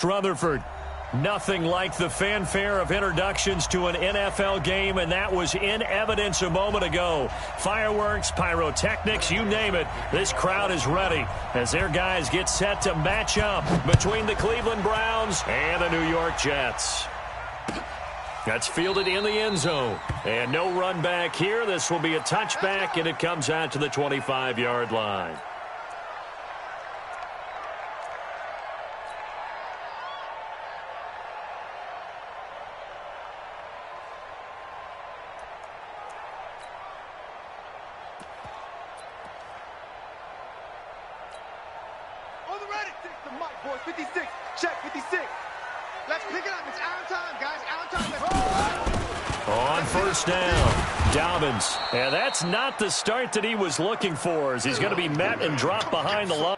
Rutherford. Nothing like the fanfare of introductions to an NFL game, and that was in evidence a moment ago. Fireworks, pyrotechnics, you name it. This crowd is ready as their guys get set to match up between the Cleveland Browns and the New York Jets. That's fielded in the end zone. And no run back here. This will be a touchback, and it comes out to the 25-yard line. On first down, Dobbins. And that's not the start that he was looking for, as he's going to be met and dropped behind the line.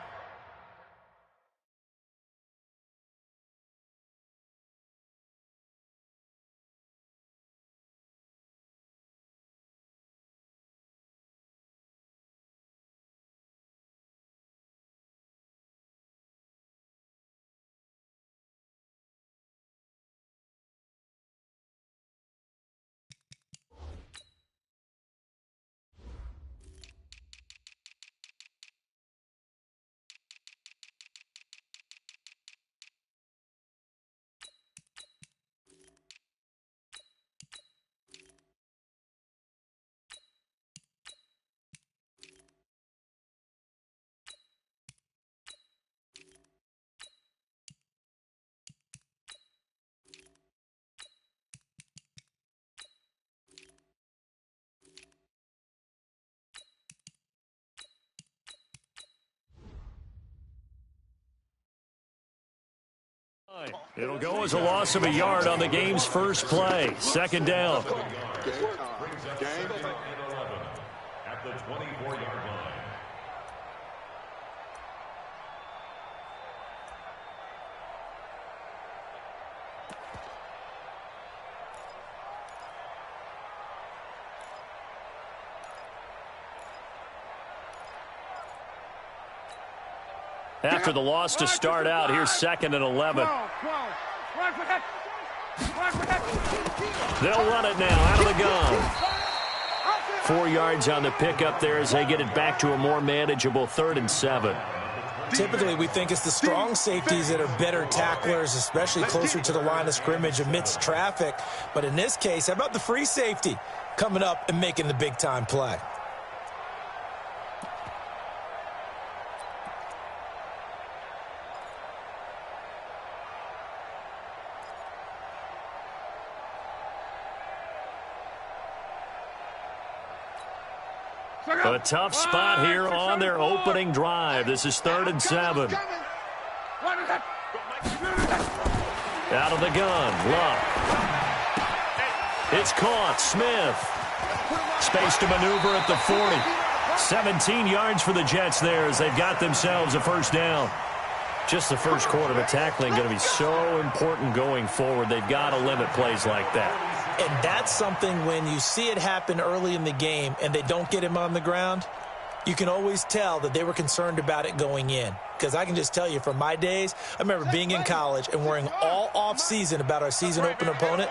It'll go as a loss of a yard on the game's first play. Second down. At the 24-yard line. After the loss to start out, here's 2nd and 11. They'll run it now out of the gun. 4 yards on the pickup there as they get it back to a more manageable 3rd and 7. Typically, we think it's the strong safeties that are better tacklers, especially closer to the line of scrimmage amidst traffic. But in this case, how about the free safety coming up and making the big-time play? A tough spot here on their opening drive. This is 3rd and 7. Out of the gun, Luck. It's caught, Smith. Space to maneuver at the 40. 17 yards for the Jets there as they've got themselves a first down. Just the first quarter, but tackling going to be so important going forward. They've got to limit plays like that. And that's something when you see it happen early in the game and they don't get him on the ground, you can always tell that they were concerned about it going in. Because I can just tell you from my days, I remember being in college and worrying all off-season about our season opener opponent,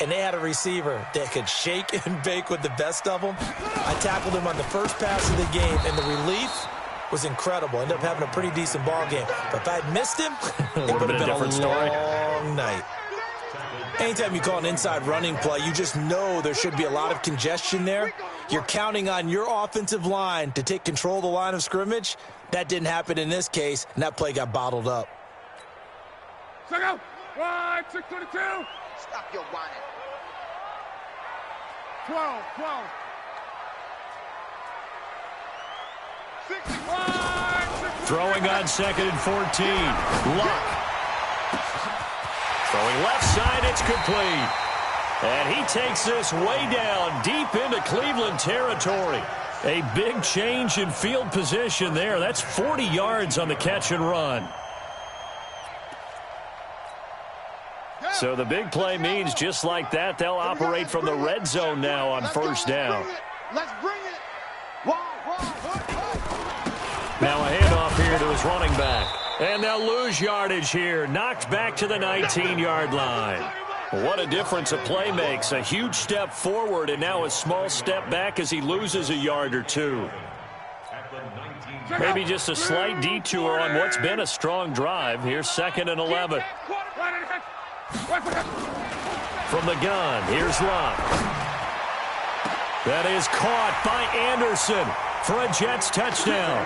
and they had a receiver that could shake and bake with the best of them. I tackled him on the first pass of the game, and the relief was incredible. Ended up having a pretty decent ball game. But if I'd missed him, it would have been a long night. Anytime you call an inside running play, you just know there should be a lot of congestion there. You're counting on your offensive line to take control of the line of scrimmage. That didn't happen in this case, and that play got bottled up. Go! 622! Stop your whining. 12. 65! Throwing on 2nd and 14. Luck. Throwing left side, it's complete. And he takes this way down deep into Cleveland territory. A big change in field position there. That's 40 yards on the catch and run. So the big play means just like that, they'll operate from the red zone now on first down. Let's bring it. Now a handoff here to his running back. And they'll lose yardage here. Knocked back to the 19-yard line. What a difference a play makes. A huge step forward and now a small step back as he loses a yard or two. Maybe just a slight detour on what's been a strong drive. Here's 2nd and 11. From the gun, here's Locke. That is caught by Anderson for a Jets touchdown.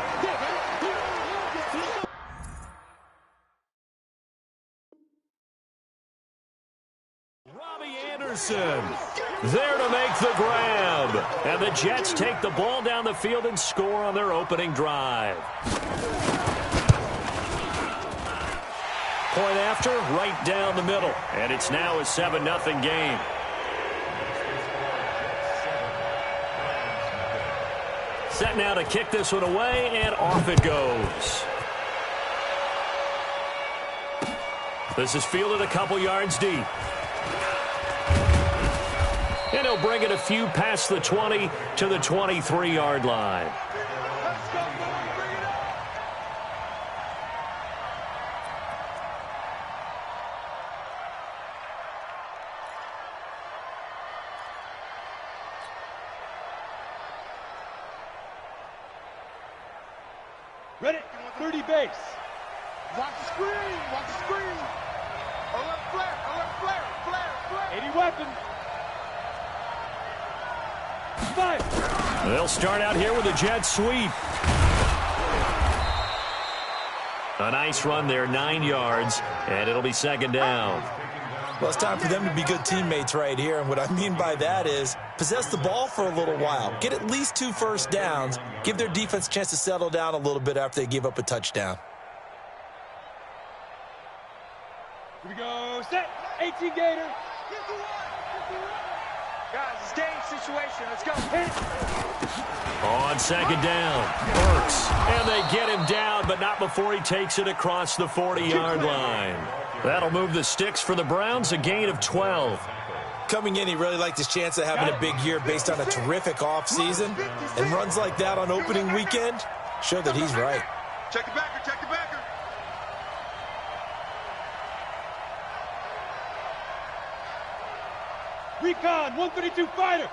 Anderson there to make the grab. And the Jets take the ball down the field and score on their opening drive. Point after, right down the middle. And it's now a 7-0 game. Set now to kick this one away, and off it goes. This is fielded a couple yards deep. And he'll bring it a few past the 20 to the 23-yard line. Ready? 30 base. Watch the screen. Watch the screen. Alert flare. Alert flare. Flare. Flare. 80 weapon. 5. They'll start out here with a jet sweep. A nice run there, 9 yards, and it'll be 2nd down. Well, it's time for them to be good teammates right here, and what I mean by that is possess the ball for a little while, get at least 2 first downs, give their defense a chance to settle down a little bit after they give up a touchdown. Here we go. Set. 18 Gator. Guys, it's game situation. Let's go. On 2nd down, Burks, and they get him down, but not before he takes it across the 40-yard line. That'll move the sticks for the Browns, a gain of 12. Coming in, he really liked his chance of having a big year based on a terrific offseason, and runs like that on opening weekend show that he's right. Check the backer. Check the backer. Recon. 132 fighter.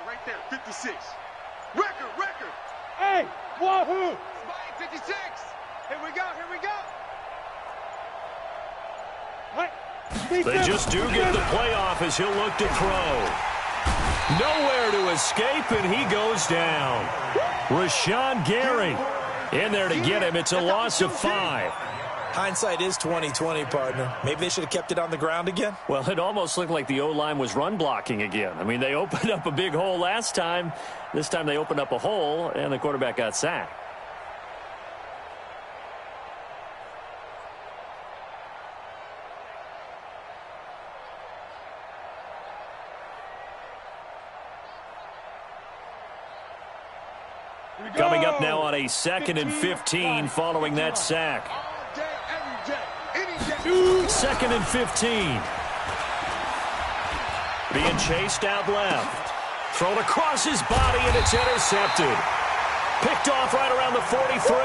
Right there. 56. Record. Hey. Wahoo. Spike 56. Here we go. They just do get the playoff as he'll look to throw. Nowhere to escape, and he goes down. Rashawn Gary in there to get him. It's a loss of 5. Hindsight is 20/20, partner. Maybe they should have kept it on the ground again. Well, it almost looked like the O-line was run blocking again. I mean, they opened up a big hole last time. This time they opened up a hole, and the quarterback got sacked. Coming up now on a 2nd and 15 following that sack. 2nd and 15. Being chased out left. Thrown across his body, and it's intercepted. Picked off right around the 43.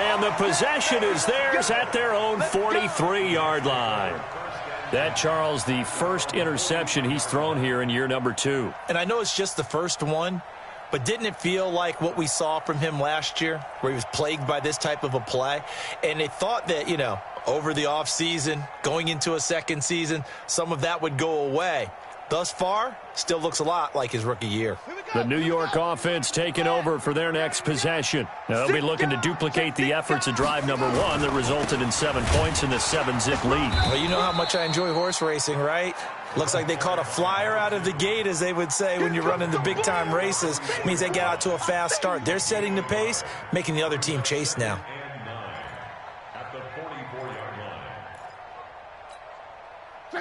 And the possession is theirs at their own 43-yard line. That, Charles, the first interception he's thrown here in year number 2. And I know it's just the first one, but didn't it feel like what we saw from him last year, where he was plagued by this type of a play? And they thought that, over the offseason, going into a second season, some of that would go away. Thus far, still looks a lot like his rookie year. The New York offense taking over for their next possession. They'll be looking to duplicate the efforts of drive number 1 that resulted in 7 points in the 7-zip lead. Well, you know how much I enjoy horse racing, right? Looks like they caught a flyer out of the gate, as they would say when you're running the big-time races. It means they get out to a fast start. They're setting the pace, making the other team chase now.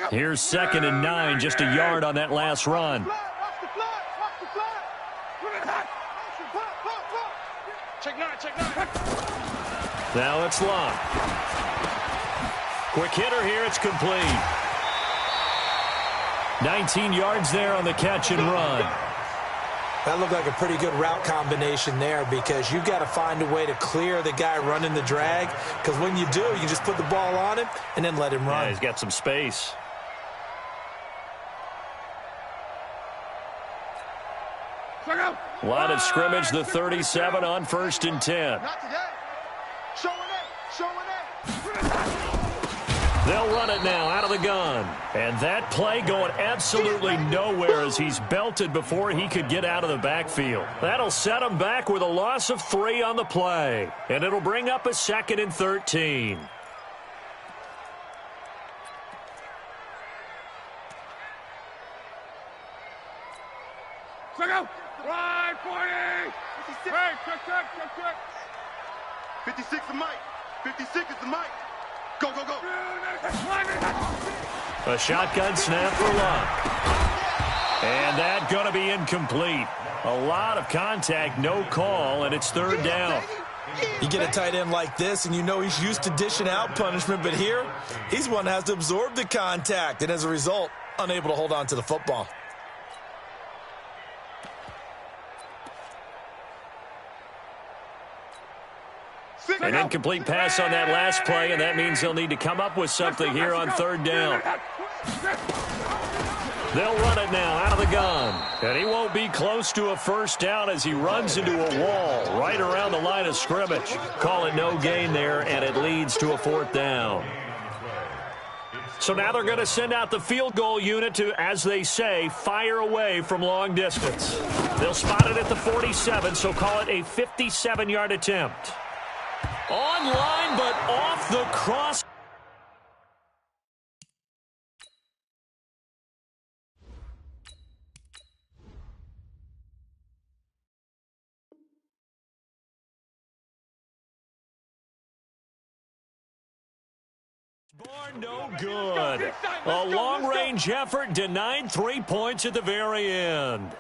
Here's 2nd and 9, just a yard on that last run. Now it's Locke. Quick hitter here, it's complete. 19 yards there on the catch and run. That looked like a pretty good route combination there because you've got to find a way to clear the guy running the drag, because when you do, you just put the ball on him and then let him run. Yeah, he's got some space. Line of scrimmage, the 37 on 1st and 10. Not today. Showing it. They'll run it now out of the gun. And that play going absolutely nowhere as he's belted before he could get out of the backfield. That'll set him back with a loss of 3 on the play. And it'll bring up a 2nd and 13. Right, 40. 56. Hey, check. 56 is Mike. 56 is the Mike. Go. A shotgun snap for Luck. And that going to be incomplete. A lot of contact, no call, and it's 3rd down. You get a tight end like this, and you know he's used to dishing out punishment, but here, he's one that has to absorb the contact, and as a result, unable to hold on to the football. An incomplete pass on that last play, and that means they'll need to come up with something here on 3rd down. They'll run it now out of the gun. And he won't be close to a 1st down as he runs into a wall right around the line of scrimmage. Call it no gain there, and it leads to a 4th down. So now they're going to send out the field goal unit to, as they say, fire away from long distance. They'll spot it at the 47, so call it a 57-yard attempt. Online, but off the cross. No good. A long-range effort denied 3 points at the very end.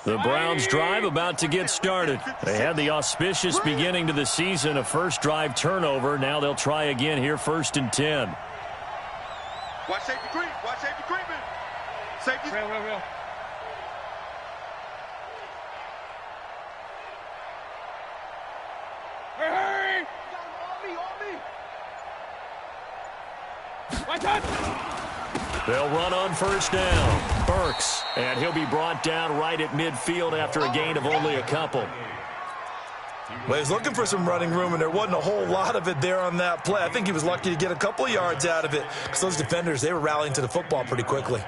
The Browns' drive about to get started. They had the auspicious beginning to the season, a first drive turnover. Now they'll try again here, 1st and 10. Watch safety creep. Watch safety creeping. Safety. Real. Hurry! On me. Watch out! They'll run on 1st down. Burks, and he'll be brought down right at midfield after a gain of only a couple. Well, he was looking for some running room, and there wasn't a whole lot of it there on that play. I think he was lucky to get a couple of yards out of it because those defenders, they were rallying to the football pretty quickly.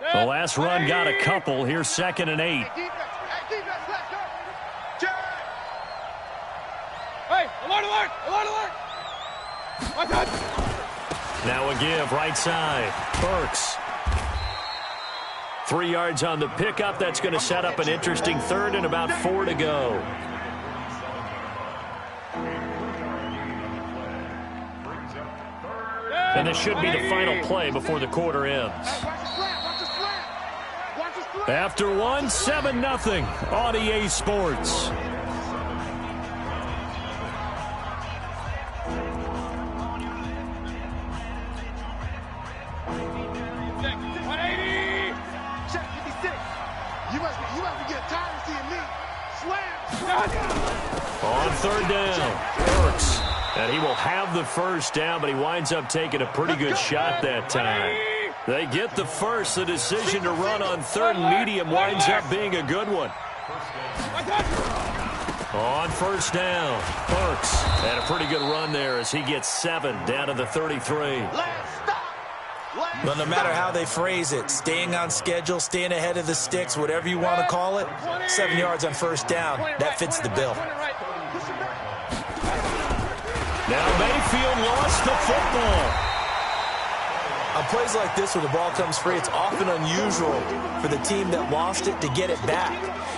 The last run got a couple. Here's 2nd and 8. Hey, alert! Now a give, right side. Burks. 3 yards on the pickup. That's going to set up an interesting 3rd and about 4 to go. And this should be the final play before the quarter ends. After one, 7-0 on EA Sports. On 3rd down, Burks. And he will have the 1st down, but he winds up taking a pretty good shot that time. They get the first. The decision to run on 3rd and medium winds up being a good one. On 1st down, Burks. And a pretty good run there as he gets 7 down to the 33. Well, no matter how they phrase it, staying on schedule, staying ahead of the sticks, whatever you want to call it, 7 yards on 1st down, that fits the bill. Now Mayfield lost the football. On plays like this where the ball comes free, it's often unusual for the team that lost it to get it back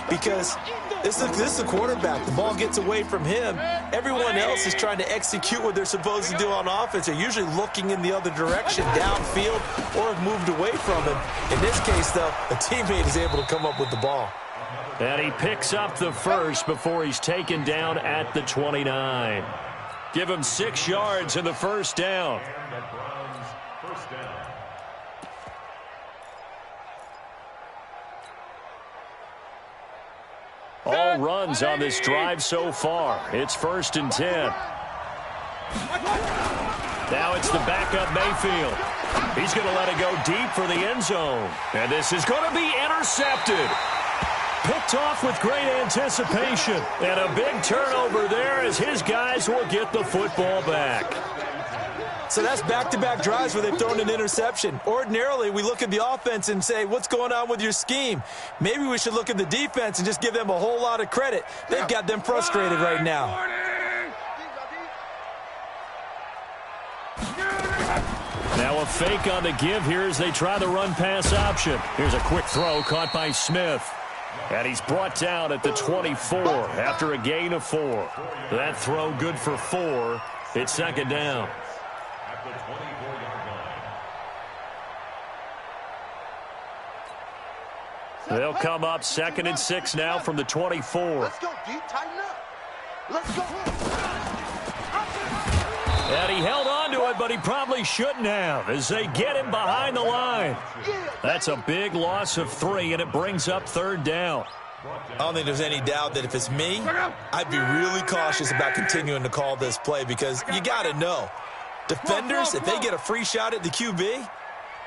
because this is the quarterback. The ball gets away from him. Everyone else is trying to execute what they're supposed to do on offense. They're usually looking in the other direction, downfield, or have moved away from him. In this case, though, a teammate is able to come up with the ball. And he picks up the first before he's taken down at the 29. Give him 6 yards in the first down. All runs on this drive so far. It's 1st and 10. Now it's the backup Mayfield. He's going to let it go deep for the end zone. And this is going to be intercepted. Picked off with great anticipation. And a big turnover there as his guys will get the football back. So that's back-to-back drives where they've thrown an interception. Ordinarily, we look at the offense and say, what's going on with your scheme? Maybe we should look at the defense and just give them a whole lot of credit. They've got them frustrated right now. Now a fake on the give here as they try the run-pass option. Here's a quick throw caught by Smith. And he's brought down at the 24 after a gain of 4. That throw good for 4. It's 2nd down. At the 24-yard line. They'll come up 2nd and 6 now from the 24. Let's go, D. Tighten up. Let's go. And he held on to it, but he probably shouldn't have as they get him behind the line. That's a big loss of 3, and it brings up 3rd down. I don't think there's any doubt that if it's me, I'd be really cautious about continuing to call this play because you got to know. Defenders, if they get a free shot at the QB,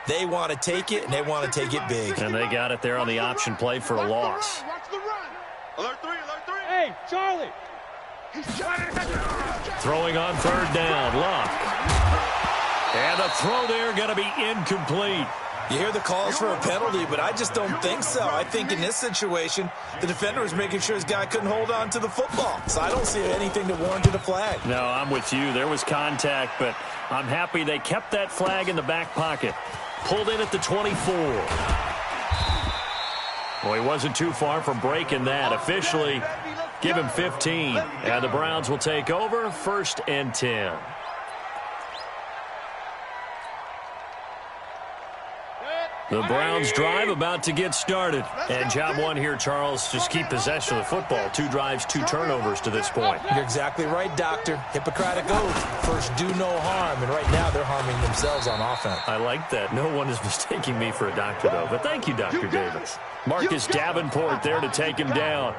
they want to take it, and they want to take it big. And they got it there on the option play for a loss. Watch the run. Alert 3, alert 3. Hey, Charlie. Throwing on 3rd down, Luck. And the throw there going to be incomplete. You hear the calls for a penalty, but I just don't think so. I think in this situation, the defender was making sure his guy couldn't hold on to the football. So I don't see anything that warranted a flag. No, I'm with you. There was contact, but I'm happy they kept that flag in the back pocket. Pulled in at the 24. Well, he wasn't too far from breaking that. Officially, give him 15. And the Browns will take over 1st and 10. The Browns drive about to get started. And job 1 here, Charles, just keep possession of the football. 2 drives, 2 turnovers to this point. You're exactly right, Doctor. Hippocratic oath. First, do no harm. And right now, they're harming themselves on offense. I like that. No one is mistaking me for a doctor, though. But thank you, Dr. Davis. Marcus Davenport there to take him down.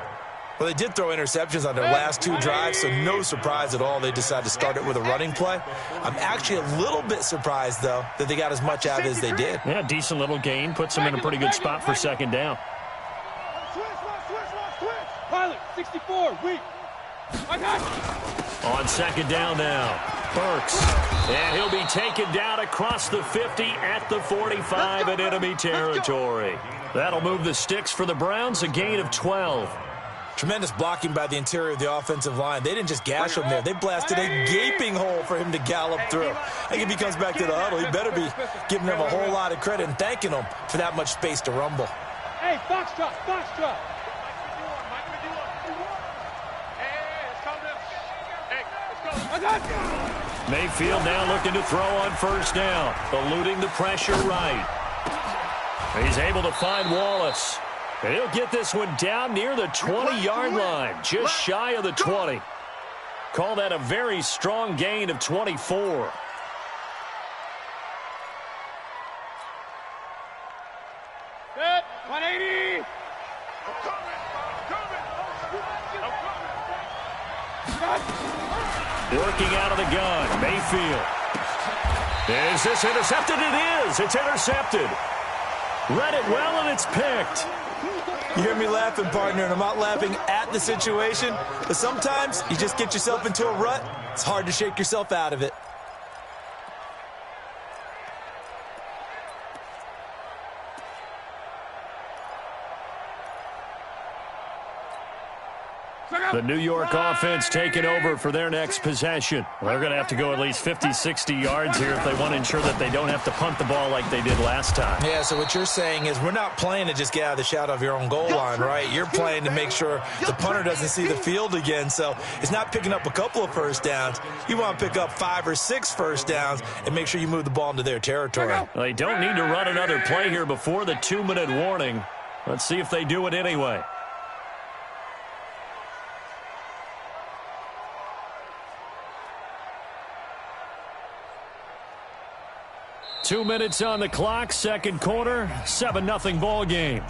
Well, they did throw interceptions on their last 2 drives, so no surprise at all they decided to start it with a running play. I'm actually a little bit surprised, though, that they got as much out of it as they did. Yeah, decent little gain. Puts them in a pretty good spot for 2nd down. Pilot, 64, weak. I got you. On 2nd down now, Burks. And he'll be taken down across the 50 at the 45 in enemy territory. That'll move the sticks for the Browns, a gain of 12. Tremendous blocking by the interior of the offensive line. They didn't just gash him there. They blasted a gaping hole for him to gallop through. I think if he comes back to the huddle, he better be giving them a whole lot of credit and thanking them for that much space to rumble. Hey, Foxtrot, Foxtrot. Mayfield now looking to throw on 1st down, eluding the pressure right. He's able to find Wallace. And he'll get this one down near the 20-yard line, just shy of the 20. Call that a very strong gain of 24. Set, 180. Working out of the gun, Mayfield. Is this intercepted? It is. It's intercepted. Read it well, and it's picked. You hear me laughing, partner, and I'm not laughing at the situation, but sometimes you just get yourself into a rut. It's hard to shake yourself out of it. The New York offense taking over for their next possession. They're going to have to go at least 50, 60 yards here if they want to ensure that they don't have to punt the ball like they did last time. Yeah, so what you're saying is we're not playing to just get out of the shadow of your own goal line, right? You're playing to make sure the punter doesn't see the field again. So it's not picking up a couple of first downs. You want to pick up 5 or 6 first downs and make sure you move the ball into their territory. They don't need to run another play here before the 2-minute warning. Let's see if they do it anyway. Two minutes on the clock, second quarter, 7-0 ball game.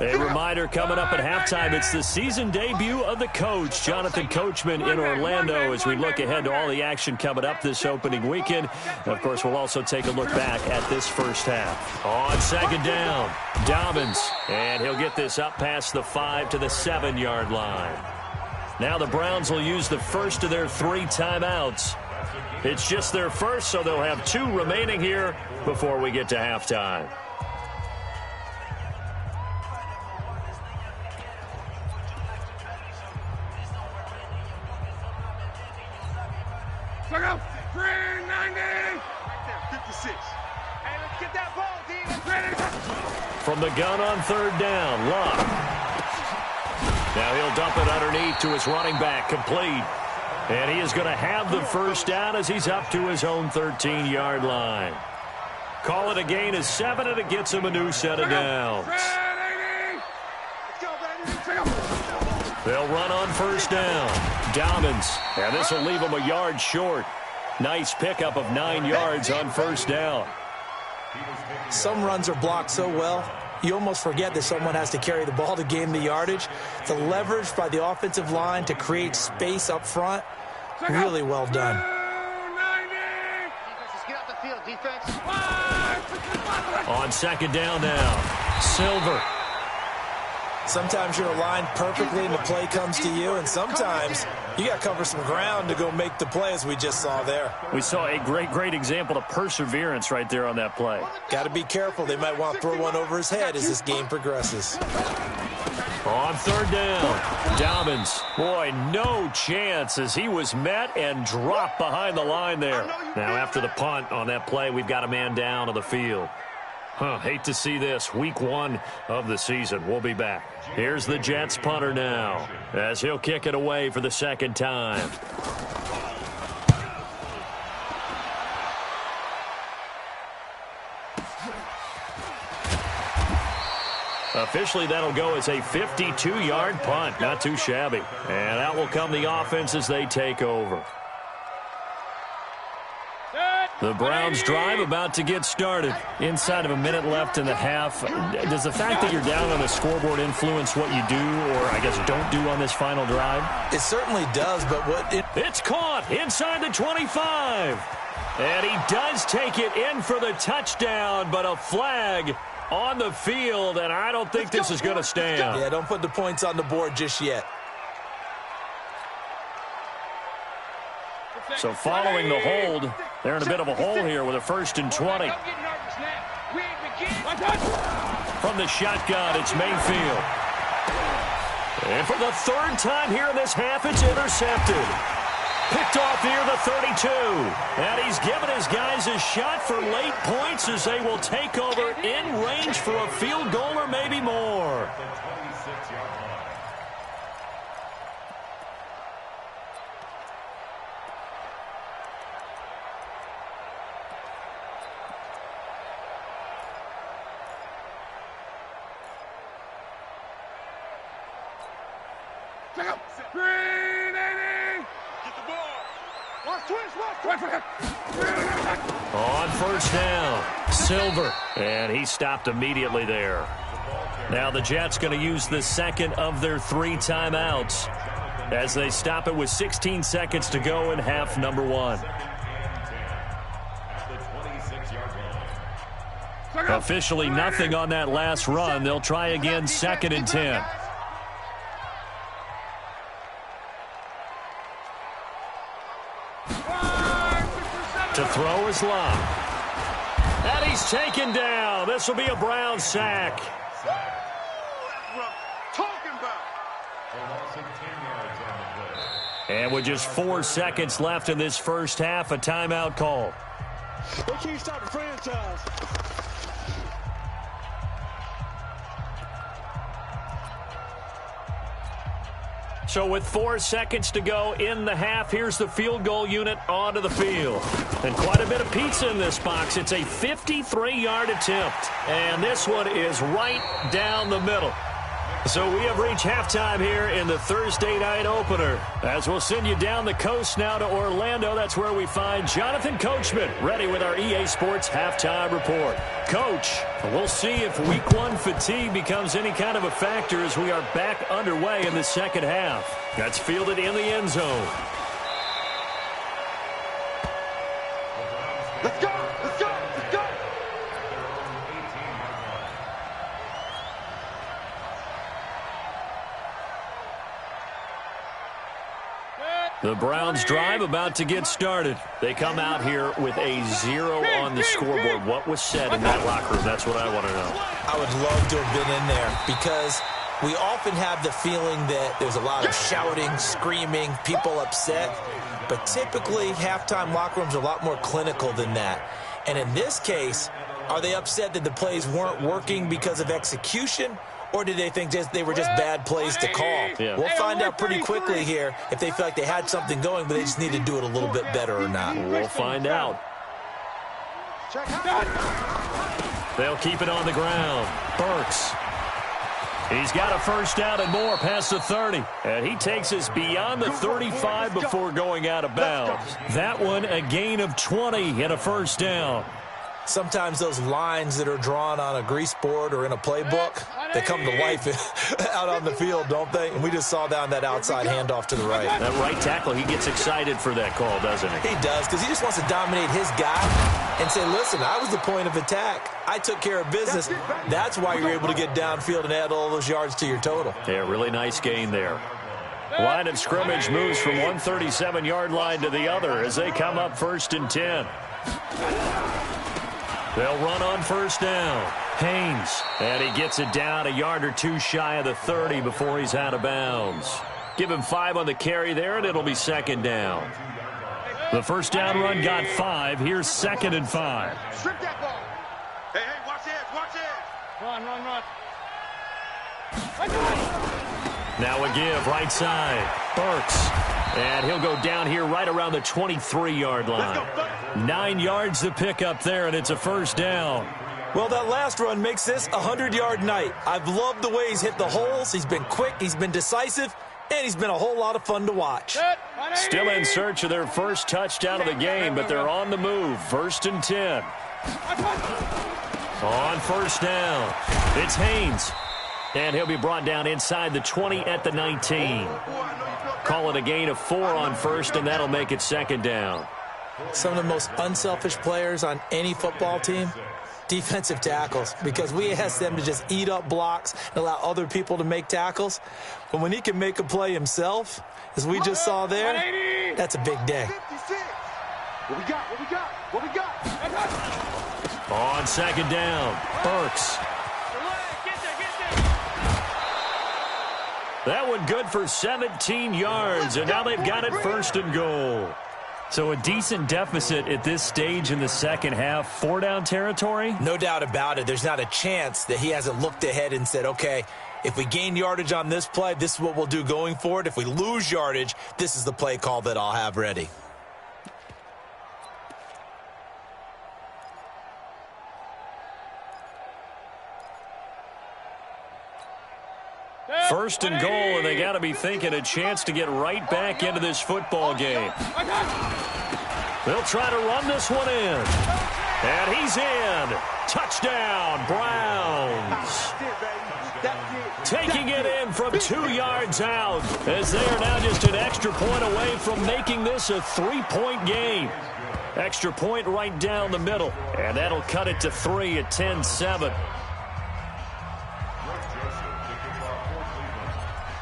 A reminder coming up at halftime, it's the season debut of the coach, Jonathan Coachman, in Orlando, as we look ahead to all the action coming up this opening weekend. And of course, we'll also take a look back at this first half. On second down, Dobbins, and he'll get this up past the 5 to the 7-yard line. Now the Browns will use the first of their 3 timeouts. It's just their first, so they'll have 2 remaining here before we get to halftime. Look out! 390! Right there, 56. Hey, let's get that ball, D. From the gun on third down, Love. Now he'll dump it underneath to his running back, complete. And he is going to have the first down as he's up to his own 13-yard line. Call it a gain of 7, and it gets him a new set of downs. They'll run on first down. Dobbins, and this will leave him a yard short. Nice pickup of 9 yards on first down. Some runs are blocked so well, you almost forget that someone has to carry the ball to gain the yardage. The leverage by the offensive line to create space up front, really well done. On second down now, Silver. Sometimes you're aligned perfectly and the play comes to you, and sometimes you got to cover some ground to go make the play, as we just saw there. We saw a great example of perseverance right there on that play. Got to be careful. They might want to throw one over his head as this game progresses. On third down, Dobbins. Boy, no chance as he was met and dropped behind the line there. Now after the punt on that play, we've got a man down on the field. Hate to see this. Week 1 of the season. We'll be back. Here's the Jets punter now as he'll kick it away for the second time. Officially, that'll go as a 52-yard punt. Not too shabby. And out will come the offense as they take over. The Browns drive about to get started. Inside of a minute left in the half. Does the fact that you're down on the scoreboard influence what you do, or I guess don't do on this final drive? It certainly does, but It's caught inside the 25. And he does take it in for the touchdown, but a flag on the field, and I don't think this is going to stand. Yeah, don't put the points on the board just yet. So following the hold, they're in a bit of a hole here with a 1st and 20. From the shotgun, it's Mayfield. And for the 3rd time here in this half, it's intercepted. Picked off near the 32. And he's given his guys a shot for late points as they will take over in range for a field goal or maybe more. On first down, Silver, and he stopped immediately there. Now the Jets going to use the second of their 3 timeouts as they stop it with 16 seconds to go in half number 1. Officially nothing on that last run. They'll try again 2nd and 10. throw is locked. And he's taken down. This will be a Brown sack. That's what I'm talking about. A loss of 10 yards on the play. And with just 4 seconds left in this first half, a timeout call. They can't stop the franchise. So with 4 seconds to go in the half, here's the field goal unit onto the field. And quite a bit of pizza in this box. It's a 53-yard attempt. And this one is right down the middle. So we have reached halftime here in the Thursday night opener. As we'll send you down the coast now to Orlando. That's where we find Jonathan Coachman ready with our EA Sports halftime report. Coach, we'll see if week 1 fatigue becomes any kind of a factor as we are back underway in the second half. That's fielded in the end zone. Let's go. Let's go. Let's go. The Browns drive about to get started. They come out here with a 0 on the scoreboard. What was said in that locker room? That's what I want to know. I would love to have been in there because we often have the feeling that there's a lot of shouting, screaming, people upset. But typically, halftime locker rooms are a lot more clinical than that. And in this case, are they upset that the plays weren't working because of execution? Or did they think they were just bad plays to call? Yeah. We'll find out pretty quickly here if they feel like they had something going, but they just need to do it a little bit better or not. We'll find out. They'll keep it on the ground. Burks. He's got a first down and more past the 30. And he takes us beyond the 35 before going out of bounds. That one, a gain of 20 and a first down. Sometimes those lines that are drawn on a grease board or in a playbook, they come to life out on the field, don't they? And we just saw down that outside handoff to the right. That right tackle, he gets excited for that call, doesn't he? He does, because he just wants to dominate his guy and say, listen, I was the point of attack. I took care of business. That's why you're able to get downfield and add all those yards to your total. Yeah, really nice gain there. Line of scrimmage moves from 137-yard line to the other as they come up 1st and 10. They'll run on first down. Haynes, and he gets it down a yard or 2 shy of the 30 before he's out of bounds. Give him 5 on the carry there, and it'll be 2nd down. The first down run got 5. Here's 2nd and 5. Strip that ball. Hey, watch edge, watch edge. Run. Now a give, right side. Burks. And he'll go down here right around the 23-yard line. 9 yards to pick up there, and it's a first down. Well, that last run makes this a 100-yard night. I've loved the way he's hit the holes. He's been quick, he's been decisive, and he's been a whole lot of fun to watch. Still in search of their first touchdown of the game, but they're on the move. 1st and 10. On first down, it's Haynes. And he'll be brought down inside the 20 at the 19. Call it a gain of 4 on first, and that'll make it 2nd down. Some of the most unselfish players on any football team, defensive tackles, because we ask them to just eat up blocks and allow other people to make tackles. But when he can make a play himself, as we just saw there, that's a big day. 56. What we got? On 2nd down, Burks. That one good for 17 yards, and now they've got it 1st and goal. So a decent deficit at this stage in the second half. 4-down territory? No doubt about it. There's not a chance that he hasn't looked ahead and said, okay, if we gain yardage on this play, this is what we'll do going forward. If we lose yardage, this is the play call that I'll have ready. First and goal, and they got to be thinking a chance to get right back into this football game. They'll try to run this one in. And he's in. Touchdown, Browns. Taking it in from 2 yards out, as they are now just an extra point away from making this a 3-point game. Extra point right down the middle, and that'll cut it to 3 at 10-7.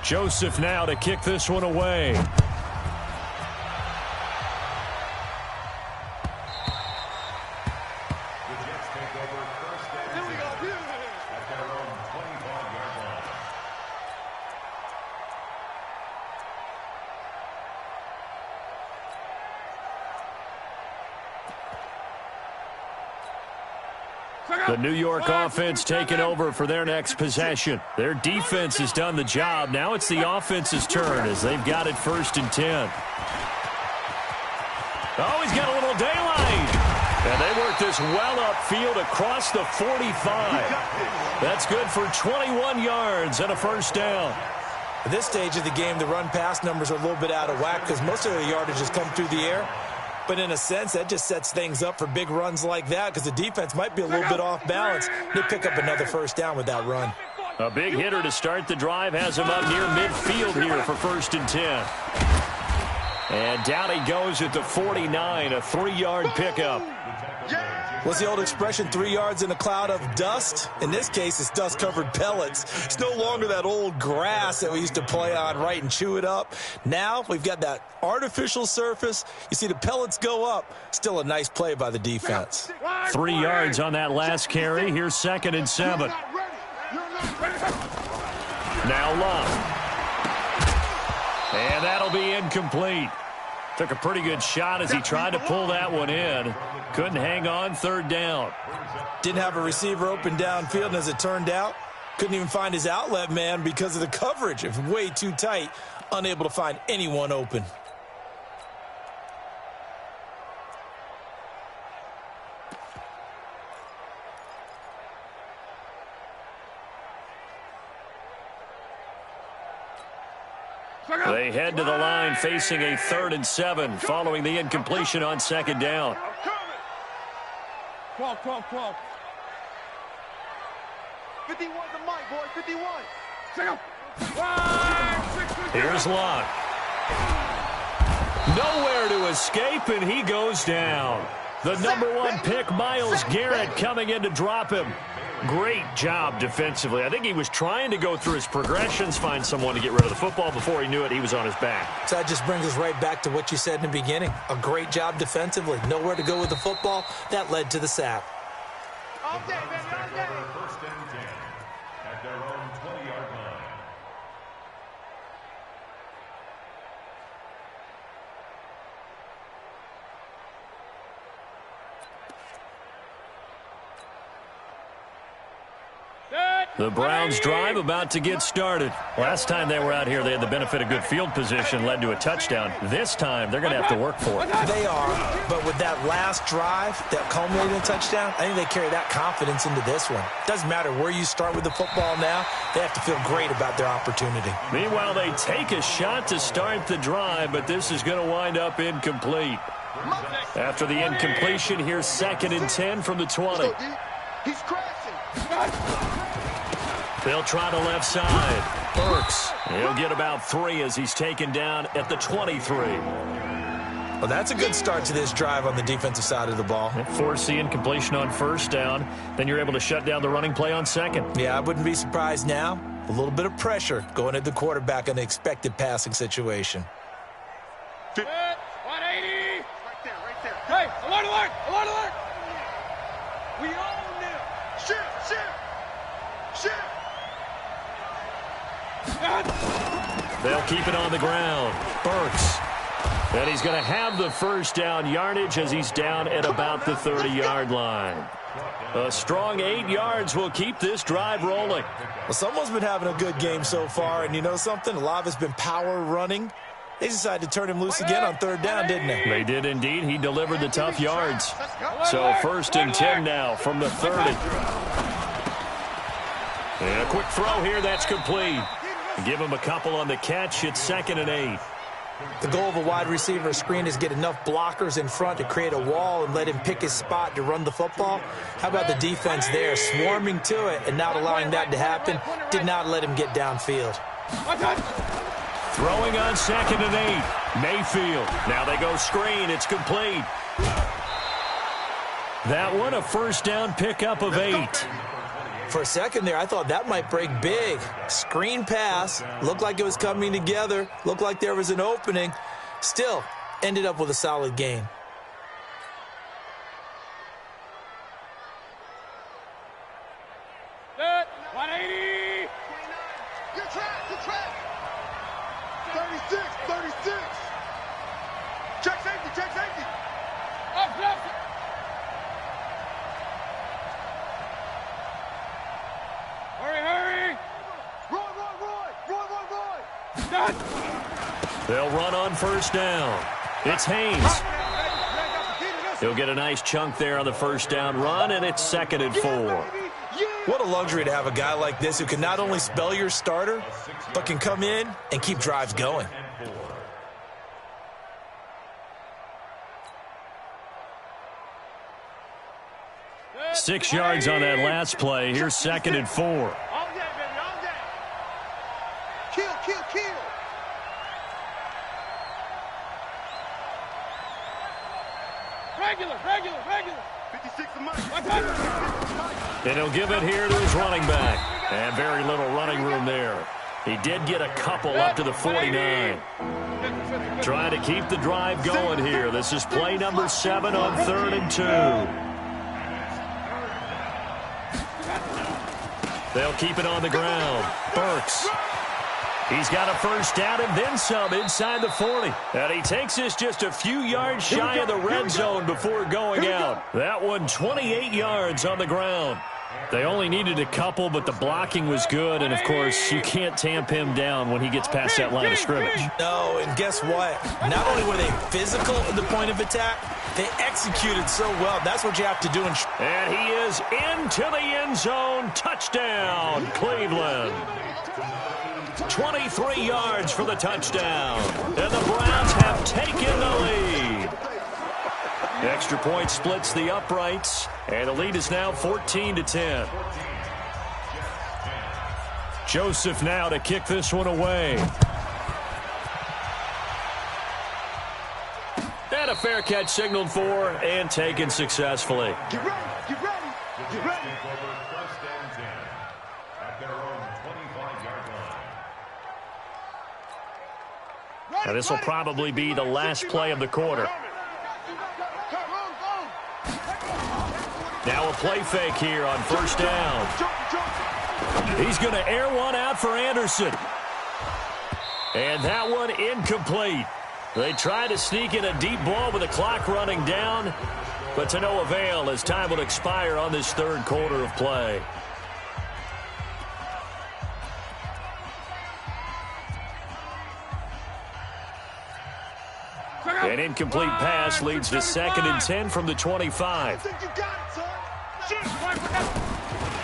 Joseph now to kick this one away. The New York offense taking over for their next possession. Their defense has done the job. Now it's the offense's turn as they've got it 1st and 10. Oh, he's got a little daylight. And they work this well upfield across the 45. That's good for 21 yards and a 1st down. At this stage of the game, the run-pass numbers are a little bit out of whack because most of the yardage has come through the air. But in a sense, that just sets things up for big runs like that because the defense might be a little bit off balance. They pick up another 1st down with that run. A big hitter to start the drive has him up near midfield here for 1st and 10. And down he goes at the 49, a 3-yard pickup. What's the old expression, 3 yards in a cloud of dust? In this case, it's dust-covered pellets. It's no longer that old grass that we used to play on, right, and chew it up. Now we've got that artificial surface. You see the pellets go up. Still a nice play by the defense. 3 yards on that last carry. Here's 2nd and 7. Now Love. And that'll be incomplete. Took a pretty good shot as he tried to pull that one in. Couldn't hang on, 3rd down. Didn't have a receiver open downfield, and as it turned out, couldn't even find his outlet man because of the coverage. It was way too tight, unable to find anyone open. They head to the line facing a 3rd and 7 following the incompletion on 2nd down. 12. 51 the mic, boy, 51. Here's Locke. Nowhere to escape, and he goes down. The #1 pick, Myles Garrett, coming in to drop him. Great job defensively. I think he was trying to go through his progressions, find someone to get rid of the football. Before he knew it, he was on his back. So that just brings us right back to what you said in the beginning. A great job defensively. Nowhere to go with the football. That led to the sack. All day, baby, all day. 1st and 10 at their own 20-yard line. The Browns drive about to get started. Last time they were out here, they had the benefit of good field position, led to a touchdown. This time, they're going to have to work for it. They are, but with that last drive that culminated in a touchdown, I think they carry that confidence into this one. Doesn't matter where you start with the football now, they have to feel great about their opportunity. Meanwhile, they take a shot to start the drive, but this is going to wind up incomplete. After the incompletion, here's 2nd and 10 from the 20. He's crashing. They'll try the left side. Burks. He'll get about 3 as he's taken down at the 23. Well, that's a good start to this drive on the defensive side of the ball. Force the incompletion on 1st down. Then you're able to shut down the running play on 2nd. Yeah, I wouldn't be surprised now. A little bit of pressure going at the quarterback in the expected passing situation. 180. Right there. Hey, alert. We own them. Shift. They'll keep it on the ground. Burks. And he's going to have the 1st down yardage as he's down at about the 30-yard line. A strong 8 yards will keep this drive rolling. Well, someone's been having a good game so far, and you know something? A lot of it's been power running. They decided to turn him loose again on 3rd down, didn't they? They did indeed. He delivered the tough yards. So 1st and 10 now from the 30. And a quick throw here, that's complete. Give him a couple on the catch. It's 2nd and 8. The goal of a wide receiver screen is get enough blockers in front to create a wall and let him pick his spot to run the football. How about the defense there, swarming to it and not allowing that to happen? Did not let him get downfield. Throwing on 2nd and 8. Mayfield. Now they go screen. It's complete. That one, a 1st down pickup of 8. For a second there, I thought that might break big. Screen pass. Looked like it was coming together. Looked like there was an opening. Still, ended up with a solid game. Set. 180. Good track. 36. Check safety. Up. They'll run on first down. It's Haynes. He'll get a nice chunk there on the first down run, and it's 2nd and 4. What a luxury to have a guy like this who can not only spell your starter, but can come in and keep drives going. Six yards on that last play. Here's 2nd and 4. All day, baby, all day. Kill, kill, kill. Regular. 56 to Mike. And he'll give it here to his running back. And very little running room there. He did get a couple up to the 49. Trying to keep the drive going here. This is play number 7 on 3rd and 2. They'll keep it on the ground. Burks. He's got a first down and then some inside the 40. And he takes this just a few yards shy of the red zone before going out. That one 28 yards on the ground. They only needed a couple, but the blocking was good. And, of course, you can't tamp him down when he gets past that line of scrimmage. No, and guess what? Not only were they physical at the point of attack, they executed so well. That's what you have to do. And he is into the end zone. Touchdown, Cleveland. 23 yards for the touchdown. And the Browns have taken the lead. The extra point splits the uprights, and the lead is now 14-10. Joseph now to kick this one away. And a fair catch signaled for and taken successfully. Get ready, get ready, get ready. Now this will probably be the last play of the quarter. Now a play fake here on first down. He's going to air one out for Anderson. And that one incomplete. They try to sneak in a deep ball with the clock running down, but to no avail as time will expire on this third quarter of play. An incomplete pass leads to 2nd and 10 from the 25.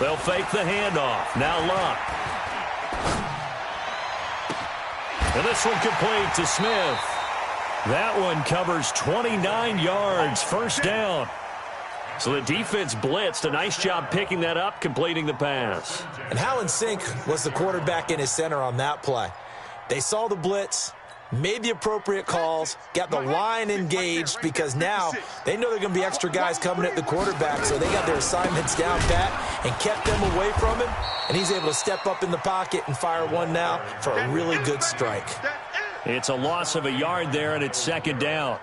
They'll fake the handoff. Now Luck. And this one complete to Smith. That one covers 29 yards, first down. So the defense blitzed. A nice job picking that up, completing the pass. And how in sync was the quarterback in his center on that play? They saw the blitz, made the appropriate calls, got the line engaged, because now they know there are going to be extra guys coming at the quarterback, so they got their assignments down pat and kept them away from him, and he's able to step up in the pocket and fire one now for a really good strike. It's a loss of a yard there, and it's 2nd down.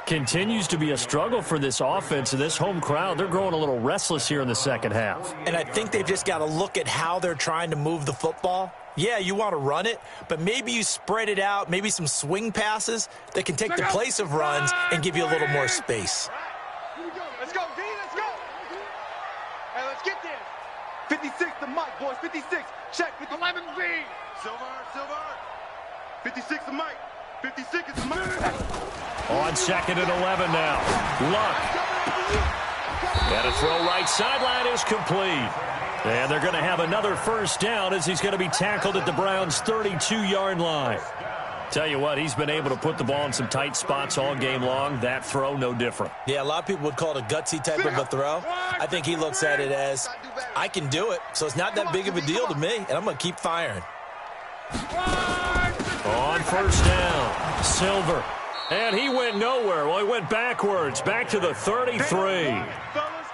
Continues to be a struggle for this offense, and this home crowd, they're growing a little restless here in the second half. And I think they've just got to look at how they're trying to move the football. Yeah, you want to run it, but maybe you spread it out, maybe some swing passes that can take the place of runs and give you a little more space. Let's go, D, let's go. Hey, let's get there. 56 to Mike, boys, 56. Check with 11B. Silver. 56 to Mike. 56 is to Mike. On 2nd and 11 now. Luck. And a throw right sideline is complete. And they're going to have another first down as he's going to be tackled at the Browns' 32-yard line. Tell you what, he's been able to put the ball in some tight spots all game long. That throw, no different. Yeah, a lot of people would call it a gutsy type of a throw. I think he looks at it as, I can do it, so it's not that big of a deal to me, and I'm going to keep firing. On first down, Silver. And he went nowhere. Well, he went backwards, back to the 33.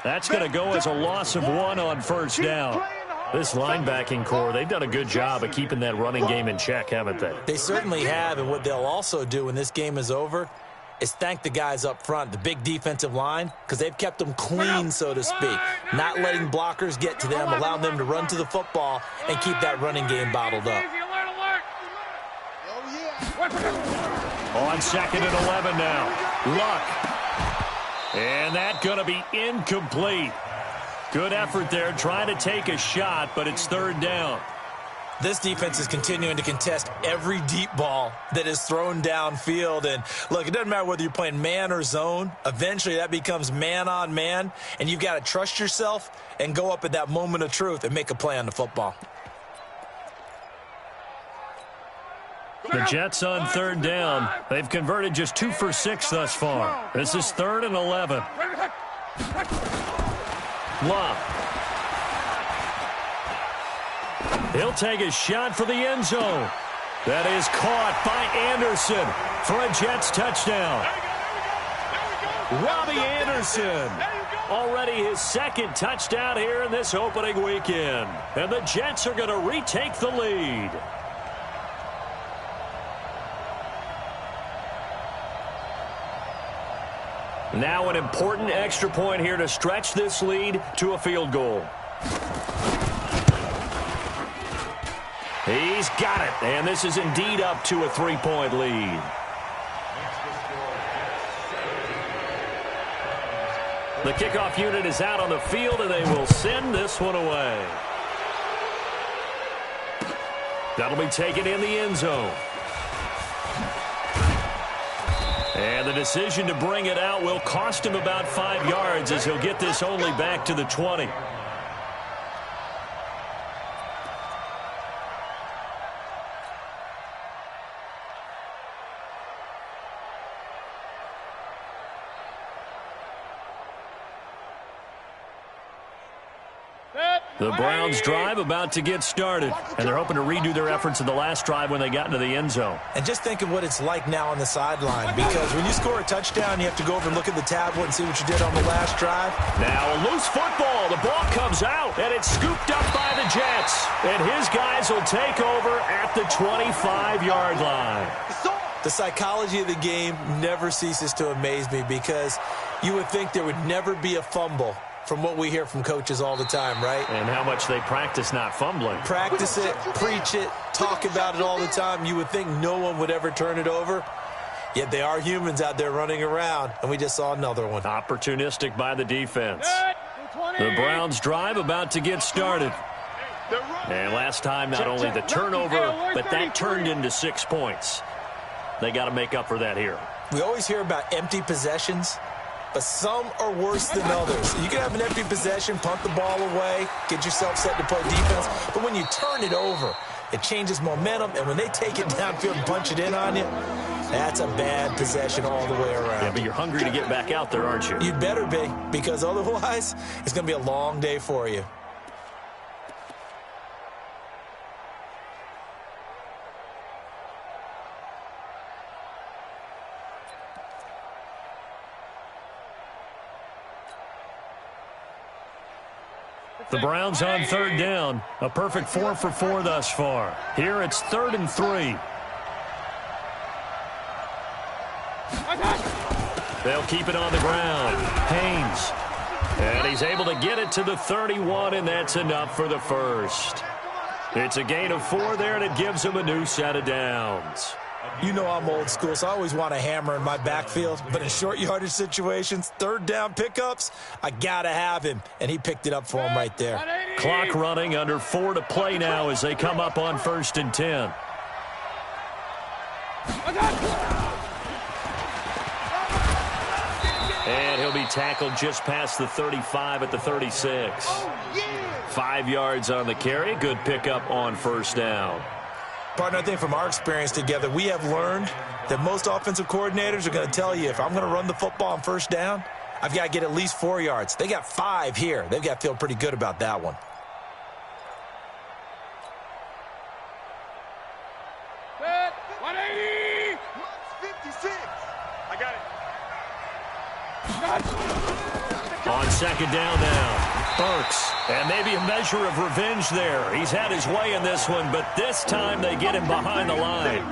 That's going to go as a loss of 1 on first down. This linebacking core, they've done a good job of keeping that running game in check, haven't they? They certainly have, and what they'll also do when this game is over is thank the guys up front, the big defensive line, because they've kept them clean, so to speak, not letting blockers get to them, allowing them to run to the football and keep that running game bottled up. On 2nd and 11 now, Luck. And that's going to be incomplete. Good effort there, trying to take a shot, but it's 3rd down. This defense is continuing to contest every deep ball that is thrown downfield. And, look, it doesn't matter whether you're playing man or zone. Eventually, that becomes man on man, and you've got to trust yourself and go up at that moment of truth and make a play on the football. The Jets on third down. They've converted just 2 for 6 thus far. This is 3rd and 11. Love. He'll take a shot for the end zone. That is caught by Anderson for a Jets touchdown. Robbie Anderson. Already his 2nd touchdown here in this opening weekend. And the Jets are going to retake the lead. Now an important extra point here to stretch this lead to a field goal. He's got it, and this is indeed up to a 3-point lead. The kickoff unit is out on the field, and they will send this one away. That'll be taken in the end zone. And the decision to bring it out will cost him about 5 yards as he'll get this only back to the 20. The Browns drive about to get started, and they're hoping to redo their efforts in the last drive when they got into the end zone. And just think of what it's like now on the sideline, because when you score a touchdown, you have to go over and look at the tablet and see what you did on the last drive. Now a loose football. The ball comes out, and it's scooped up by the Jets. And his guys will take over at the 25-yard line. The psychology of the game never ceases to amaze me, because you would think there would never be a fumble from what we hear from coaches all the time, right? And how much they practice not fumbling. Practice it, preach it, talk about it all the time. You would think no one would ever turn it over. Yet they are humans out there running around, and we just saw another one. Opportunistic by the defense. The Browns drive about to get started. And last time, not only the turnover, but that turned into 6 points. They got to make up for that here. We always hear about empty possessions, but some are worse than others. You can have an empty possession, punt the ball away, get yourself set to play defense. But when you turn it over, it changes momentum. And when they take it downfield and punch it in on you, that's a bad possession all the way around. Yeah, but you're hungry to get back out there, aren't you? You'd better be, because otherwise it's going to be a long day for you. The Browns on third down. A perfect 4 for 4 thus far. Here it's 3rd and 3. They'll keep it on the ground. Haynes. And he's able to get it to the 31, and that's enough for the first. It's a gain of 4 there, and it gives him a new set of downs. You know I'm old school, so I always want a hammer in my backfield. But in short yardage situations, third down pickups, I got to have him. And he picked it up for him right there. Clock running, under 4 to play now as they come up on 1st and 10. And he'll be tackled just past the 35 at the 36. 5 yards on the carry. Good pickup on 1st down. Partner, I think from our experience together, we have learned that most offensive coordinators are going to tell you, if I'm going to run the football on 1st down, I've got to get at least 4 yards. They got 5 here. They've got to feel pretty good about that one. Set, 180! 56. I got it. On 2nd down now. Burks, and maybe a measure of revenge there. He's had his way in this one, but this time they get him behind the line.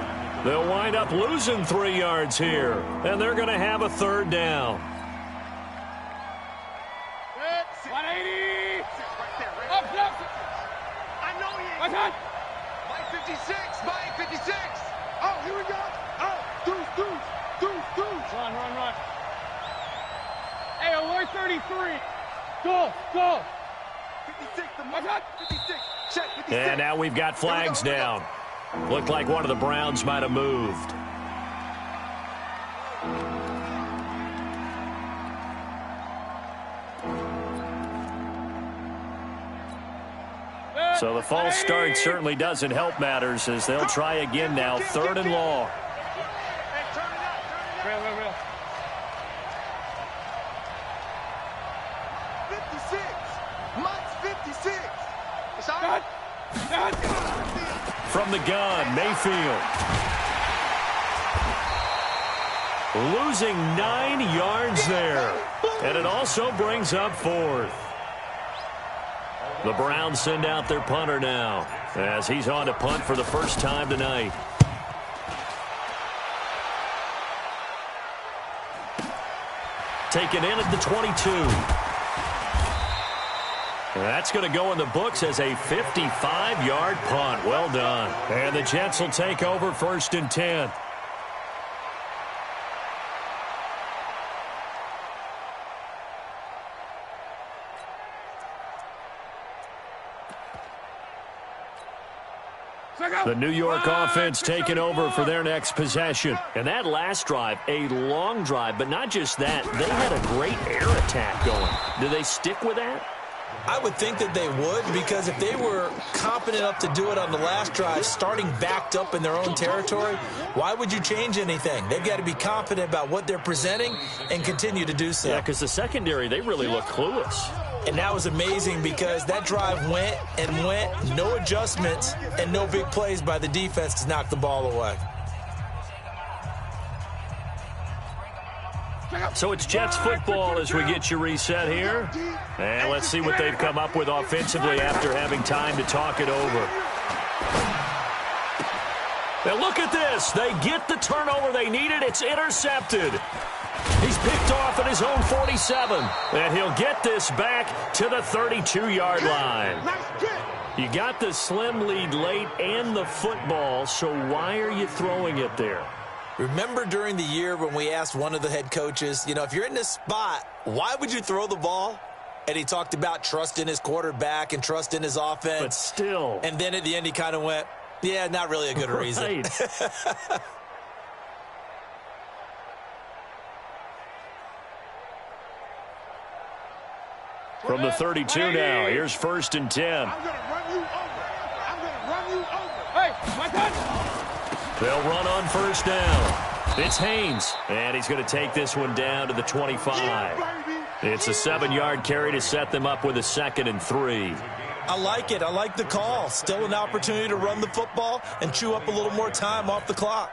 They'll wind up losing 3 yards here, and they're going to have a 3rd down. 180! Right there, right Up, up! I know he Watch out! Mike 56, Mike 56. Oh, here we go. Oh, deuce. Run. Hey, alert 33. Go. 56, the Mike. 56. Check, 56. And now we've got flags down. Looked like one of the Browns might have moved. So the false start certainly doesn't help matters as they'll try again now. 3rd and long. Real. 56. Mike's 56. From the gun, Mayfield. Losing 9 yards there. And it also brings up 4th. The Browns send out their punter now as he's on to punt for the first time tonight. Taken in at the 22. That's going to go in the books as a 55-yard punt. Well done. And the Jets will take over 1st and 10. The New York offense taking over for their next possession. And that last drive, a long drive, but not just that. They had a great air attack going. Do they stick with that? I would think that they would, because if they were competent enough to do it on the last drive, starting backed up in their own territory, why would you change anything? They've got to be confident about what they're presenting and continue to do so. Yeah, because the secondary, they really looked clueless. And that was amazing because that drive went and went, no adjustments, and no big plays by the defense to knock the ball away. So it's Jets football as we get you reset here. And let's see what they've come up with offensively after having time to talk it over. Now look at this. They get the turnover they needed. It's intercepted. He's picked off at his own 47. And he'll get this back to the 32-yard line. You got the slim lead late and the football, so why are you throwing it there? Remember during the year when we asked one of the head coaches, if you're in this spot, why would you throw the ball? And he talked about trust in his quarterback and trust in his offense. But still. And then at the end he kind of went, yeah, not really a good reason. From the 32 now, here's 1st and 10. I'm going to run you over. I'm going to run you over. Hey, my gun. They'll run on 1st down. It's Haynes, and he's going to take this one down to the 25. It's a 7-yard carry to set them up with a 2nd and 3. I like it. I like the call. Still an opportunity to run the football and chew up a little more time off the clock.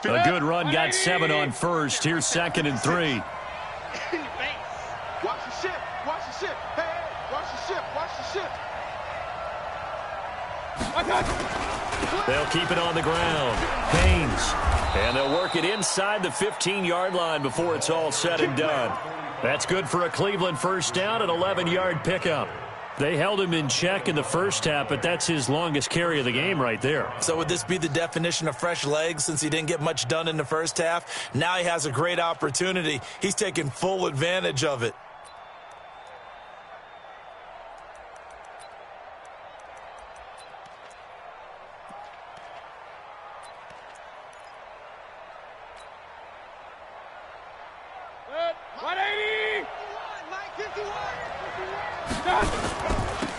A good run got 7 on 1st. Here's 2nd and 3. Watch the ship. Watch the ship. Hey, watch the ship. Watch the ship. They'll keep it on the ground. Haynes. And they'll work it inside the 15-yard line before it's all said and done. That's good for a Cleveland 1st down, an 11-yard pickup. They held him in check in the first half, but that's his longest carry of the game right there. So would this be the definition of fresh legs since he didn't get much done in the first half? Now he has a great opportunity. He's taking full advantage of it.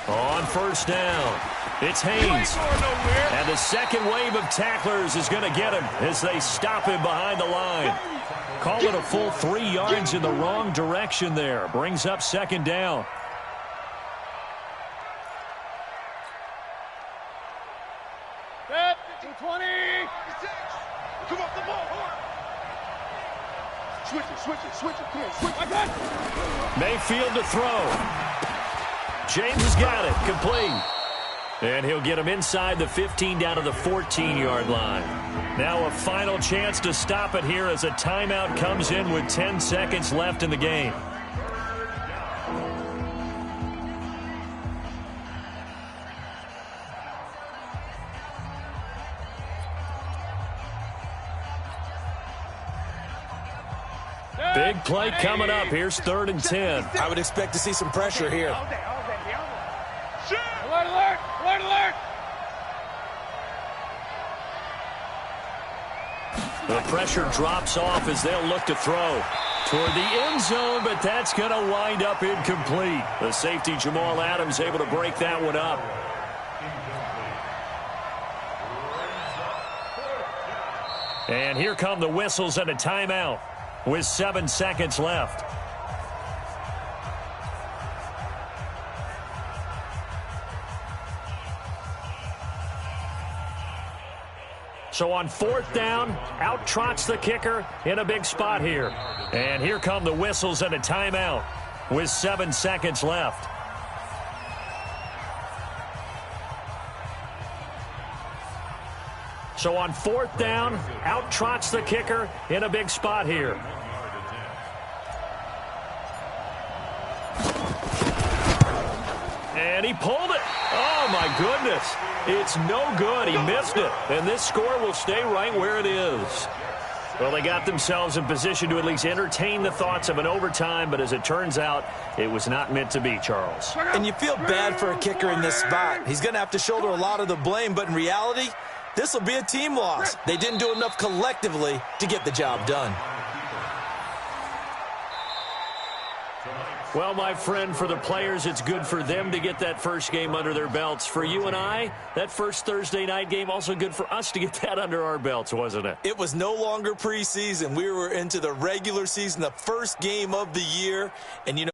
On 1st down, it's Haynes. And the second wave of tacklers is going to get him as they stop him behind the line. Call it a full 3 yards in the wrong direction there. Brings up 2nd down. Set, 220. Come off the ball. Switch it. Come on, switch it. Mayfield to throw. James has got it. Complete. And he'll get him inside the 15 down to the 14-yard line. Now a final chance to stop it here as a timeout comes in with 10 seconds left in the game. Big play coming up. Here's 3rd and 10. I would expect to see some pressure here. Alert, alert, alert, alert. The pressure drops off as they'll look to throw toward the end zone, but that's going to wind up incomplete. The safety, Jamal Adams, able to break that one up. And here come the whistles and a timeout with 7 seconds left. So on 4th down, out trots the kicker in a big spot here. And here come the whistles and a timeout with 7 seconds left. So on 4th down, out trots the kicker in a big spot here. And he pulled it. Oh, my goodness. It's no good. He missed it. And this score will stay right where it is. Well, they got themselves in position to at least entertain the thoughts of an overtime, but as it turns out, it was not meant to be, Charles. And you feel bad for a kicker in this spot. He's going to have to shoulder a lot of the blame, but in reality, this will be a team loss. They didn't do enough collectively to get the job done. Well, my friend, for the players, it's good for them to get that first game under their belts. For you and I, that first Thursday night game, also good for us to get that under our belts, wasn't it? It was no longer preseason. We were into the regular season, the first game of the year. And, you know,